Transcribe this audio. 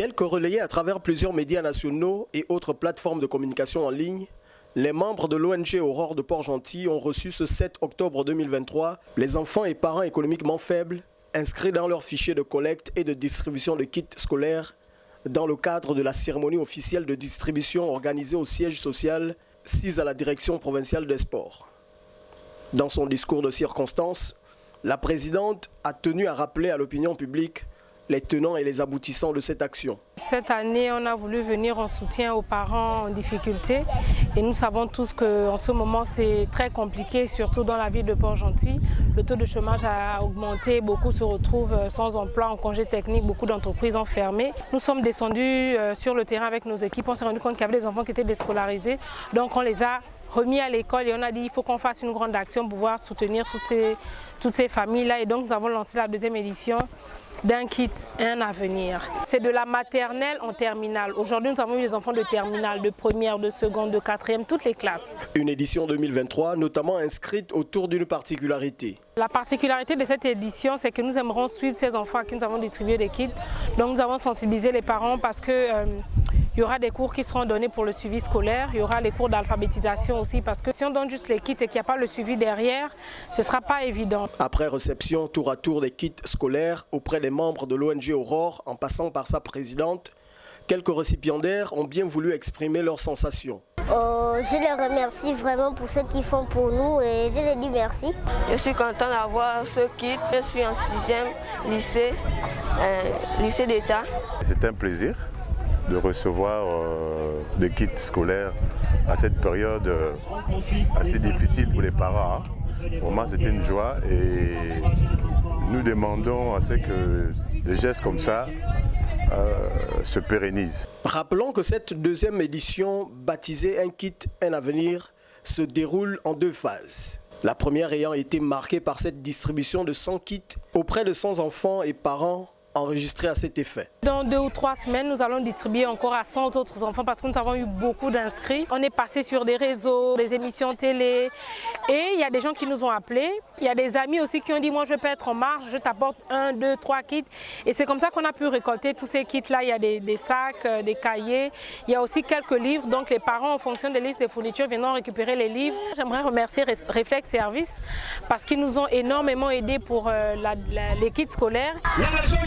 Tel que relayé à travers plusieurs médias nationaux et autres plateformes de communication en ligne, les membres de l'ONG Aurore de Port-Gentil ont reçu ce 7 octobre 2023 les enfants et parents économiquement faibles inscrits dans leur fichier de collecte et de distribution de kits scolaires dans le cadre de la cérémonie officielle de distribution organisée au siège social 6 à la direction provinciale des sports. Dans son discours de circonstance, la présidente a tenu à rappeler à l'opinion publique les tenants et les aboutissants de cette action. Cette année, on a voulu venir en soutien aux parents en difficulté et nous savons tous qu'en ce moment c'est très compliqué, surtout dans la ville de Port-Gentil. Le taux de chômage a augmenté, beaucoup se retrouvent sans emploi, en congé technique, beaucoup d'entreprises ont fermé. Nous sommes descendus sur le terrain avec nos équipes, on s'est rendu compte qu'il y avait des enfants qui étaient déscolarisés, donc on les a remis à l'école et on a dit il faut qu'on fasse une grande action pour pouvoir soutenir toutes ces familles-là et donc nous avons lancé la deuxième édition d'un kit Un avenir. C'est de la maternelle en terminale. Aujourd'hui, nous avons eu les enfants de terminale, de première, de seconde, de quatrième, toutes les classes. Une édition 2023 notamment inscrite autour d'une particularité. La particularité de cette édition, c'est que nous aimerons suivre ces enfants à qui nous avons distribué des kits. Donc nous avons sensibilisé les parents parce que il y aura des cours qui seront donnés pour le suivi scolaire, il y aura les cours d'alphabétisation aussi parce que si on donne juste les kits et qu'il n'y a pas le suivi derrière, ce ne sera pas évident. Après réception tour à tour des kits scolaires auprès des membres de l'ONG Aurore en passant par sa présidente, quelques récipiendaires ont bien voulu exprimer leurs sensations. Je les remercie vraiment pour ce qu'ils font pour nous et je les dis merci. Je suis content d'avoir ce kit. Je suis en 6e lycée, lycée d'État. C'est un plaisir de recevoir des kits scolaires à cette période assez difficile pour les parents. Pour moi, c'était une joie et nous demandons à ce que des gestes comme ça se pérennisent. Rappelons que cette deuxième édition, baptisée Un kit, un avenir, se déroule en 2 phases. La première ayant été marquée par cette distribution de 100 kits auprès de 100 enfants et parents enregistrés à cet effet. Dans 2 ou 3 semaines, nous allons distribuer encore à 100 autres enfants parce que nous avons eu beaucoup d'inscrits. On est passé sur des réseaux, des émissions télé et il y a des gens qui nous ont appelés. Il y a des amis aussi qui ont dit moi je peux être en marche, je t'apporte 1, 2, 3 kits. Et c'est comme ça qu'on a pu récolter tous ces kits-là. Il y a des sacs, des cahiers, il y a aussi quelques livres. Donc les parents en fonction des listes des fournitures viendront récupérer les livres. J'aimerais remercier Reflex Service parce qu'ils nous ont énormément aidés pour les kits scolaires. Il y a la joie.